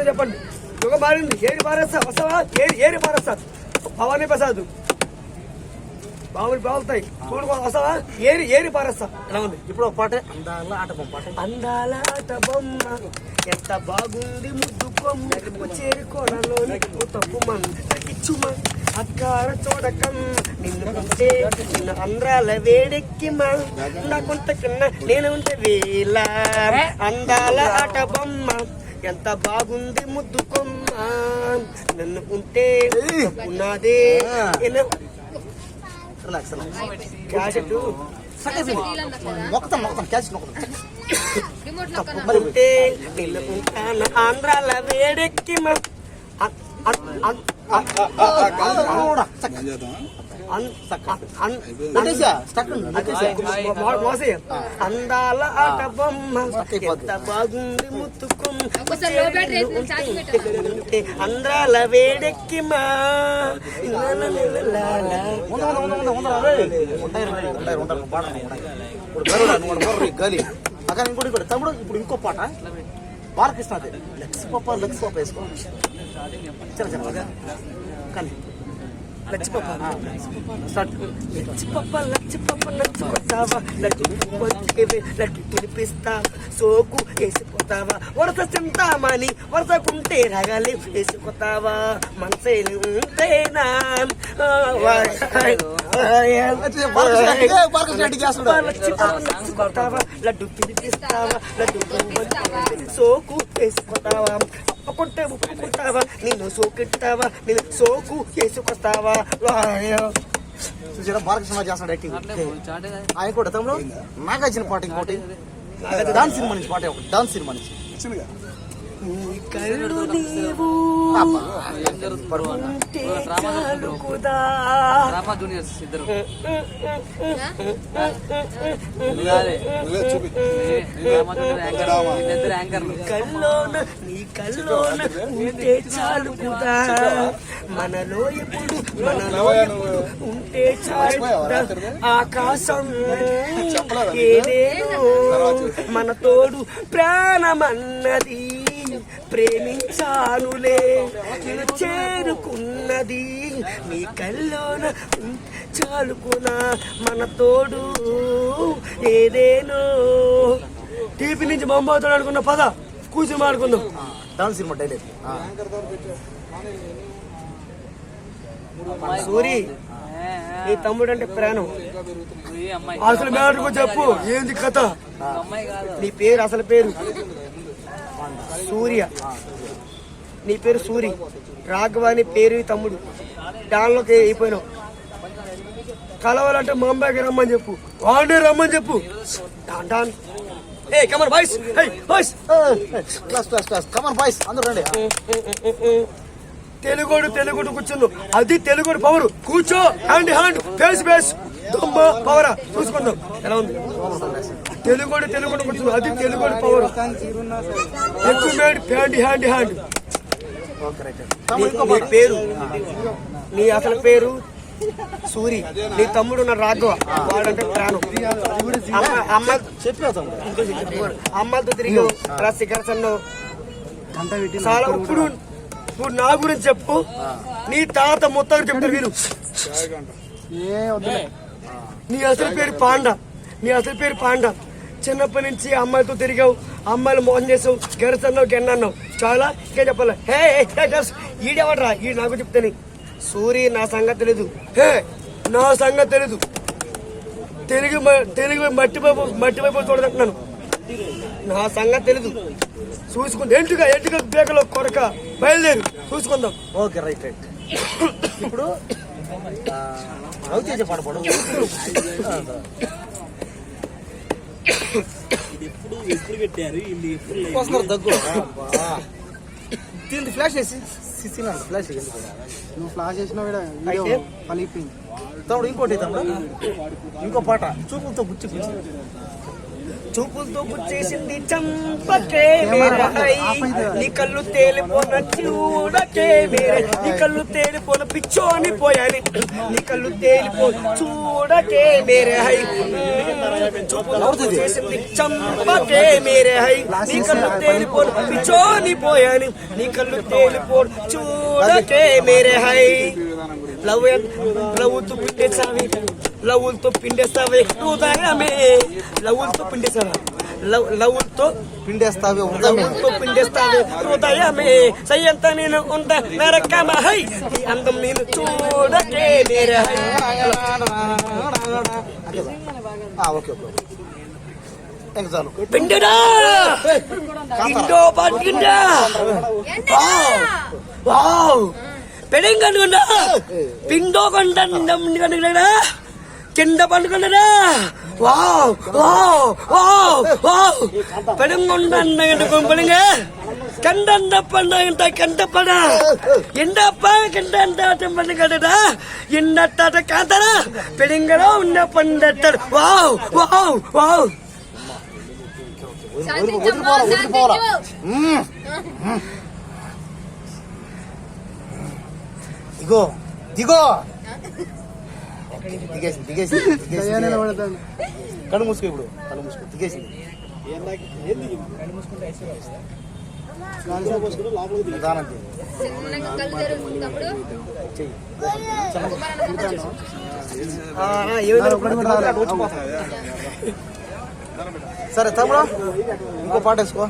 చెప్పండి. యుగ మారింది. ఏరి పారేస్తా వస్తావా? ఏరి పారేస్తా. భవానీ ప్రసాద్ బావులు బాగుతాయి చూడుకో వస్తావా? ఏరి పారేస్తా. ఎలా ఉంది ఇప్పుడు పాట? అందాల ఆట బొమ్మ. అందాల ఆట బొమ్మ ఎంత బాగుంది ముద్దు కొమ్మ చేరుకోనలోని తప్పు మంచుమ అక్కార చూడకం నిన్ను ఉంటే నిన్ను అంద్రాల వేడెక్కిమా నాకుంట కన్నా నేను ఉంటే వేళ అందాల ఆట బొమ్మ ఎంత బాగుంది ముద్దు కొమ్మ నన్ను ఉంటే ఉన్నదే ఆంధ్రాల వేడెక్కి అందాల ఆట బొమ్మ ఎంత బాగుంది ముత్తుకుం అంధ్రాల వేడెక్కి మా ఇంకోటి తమ్ముడు. ఇప్పుడు ఇంకో పాట బాలకృష్ణది లక్స్ పాప వేసుకో కానీ లచ్చిపప్ప నచ్చుకుంటావా లడ్డు తినిపిస్తా సోకు వేసిపోతావా వరస చింతామని వరసకుంటే రగాలి వేసిపోతావా మనసేలు ఉంటేనా నచ్చుకుంటావా లడ్డు తినిపిస్తావా లడ్డు సోకు వేసిపోతావా ఒక్కుంటే ఉప్పుకుంటావా నిన్ను సోకిస్తావా నిన్ను సోకు వేసుకొస్తావా చూసారా బాలకృష్ణ చేస్తాడు యాక్టింగ్. ఆయన కూడా తమ్ముడు నాకు వచ్చిన పాట ఇంకోటి డాన్స్ సినిమా నుంచి పాట ఒకటి డాన్స్ సినిమా నుంచి కళ్ళు నీవు కల్లోన నీ కల్లోన ఉంటే చాలు కుదా మనలో ఎప్పుడు ఉంటే చాలు ఆకాశం ఏదేదో మన తోడు ప్రాణమన్నది ప్రేమించానులే నేను చేరుకున్నది నీ కల్లోన చాలుకున్నా మన తోడు ఏదేనో టీపీ నుంచి బొమ్మవుతాడు అనుకున్న పద కూర్చొని మాడుకుందాం. డాన్స్ సినిమా డైలీ సూరి నీ తమ్ముడు అంటే ప్రాణం. అసలు మ్యాటర్కు చెప్పు ఏంది కథ? నీ పేరు అసలు పేరు సూర్య. నీ పేరు సూరి. రాఘవాని పేరు తమ్ముడు. దానిలోకి అయిపోయినావు. కలవాలంటే ముంబైకి రమ్మని చెప్పు. వాడే రమ్మని చెప్పు. Don Hey, come on, boys. Hey, boys. Class. Come on, boys. అందరూ రండి. తెలుగుడు కూర్చుండు. అది తెలుగుడు పవర్. కూర్చో. హ్యాండ్ ఫేస్ దమ్మ పవరా చూసుకుందాం ఎలా ఉంది. తెలుగుడు కూర్చుండు. అది తెలుగుడు పవర్. ఎక్కువ హ్యాండ్. నీ పేరు నీ అసలు పేరు సూరి. నీ తమ్ముడు నా రాఘవ. వాడంటే ప్రాణం. అమ్మాయితో తిరిగి సిగరెట్స్ అన్నావు చాలా. ఇప్పుడు నా గురించి చెప్పు. నీ తాత మొత్తం చెప్తారు వీరు. నీ అసలు పేరు పాండ. చిన్నప్పటి నుంచి అమ్మాయితో తిరిగావు. అమ్మాయిలు మోసం చేసావు. గెరస్ అన్నావు గెన్నన్నావు చాలా. ఇంకా చెప్పాలి. ఈడెవడరా ఈ నాకు చెప్తాను. సూరి నా సంగతి తెలీదు. నా సంగతి తెలీదు. తెలుగు మట్టిపైపు చూడదంటున్నాను. నా సంగతి తెలీదు. చూసుకుందాం. ఎంటుగా బేకలో కొరక బయలుదేరు చూసుకుందాం. Okay right. ఇప్పుడు పాడపడు దగ్గు ఫ్లాష్ వేసి ఫ్లాష్ నువ్వు ఫ్లాష్ చేసిన తమ్ముడు. ఇంకోటి తమ్ముడు ఇంకో పాట చూపులతో గుచ్చి చూపులతో చేసింది చంపకే మేరా హై నీ కళ్ళు తేలిపోన చూడకే మేరే నీ కళ్ళు తేలిపోన పిచ్చోని పోయాని నీ కళ్ళు తేలిపో చూడకే మేరే హై చూపులతో చేసింది చంపకే మేరే హై నీ కళ్ళు తేలిపోన పిచ్చోని పోయాని నీ కళ్ళు తేలిపో చూడకే మేరే హై లవ్వుతో పిండేసావి లవ్వులతో పిండేస్తావే హృదయమే లవ్వులతో పిండేసావా లవ్వులతో పిండేస్తావే హృదయమే సయ్యంత నేను ఉంద నరకమ హై ఈ అందం నేను చూడకే మేరే హై పిండడా పిండో పట్టిండా వావ్ పెడంగనుకున్నా పిండో కొండ కింద పండుకున్నాడా వావ్ వావ్ వావ్ వావ్ పెడంగొండ పెడుங்க கண்ட பண்ண கண்டப்பட என்னப்பா கண்டாட்டம் பண்ணுங்கடா என்னட்டாட்ட காத்தரா பெடுங்கடா உன்ன பண்ணட்டார் வாவ் வாவ் வாவ் దిగో దిగో దిగేసి కళ్ళు మూసుకో ఇప్పుడు కళ్ళు మూసుకో దిగేసి సరే తమ్ముడు ఇంకో పాట వేసుకో.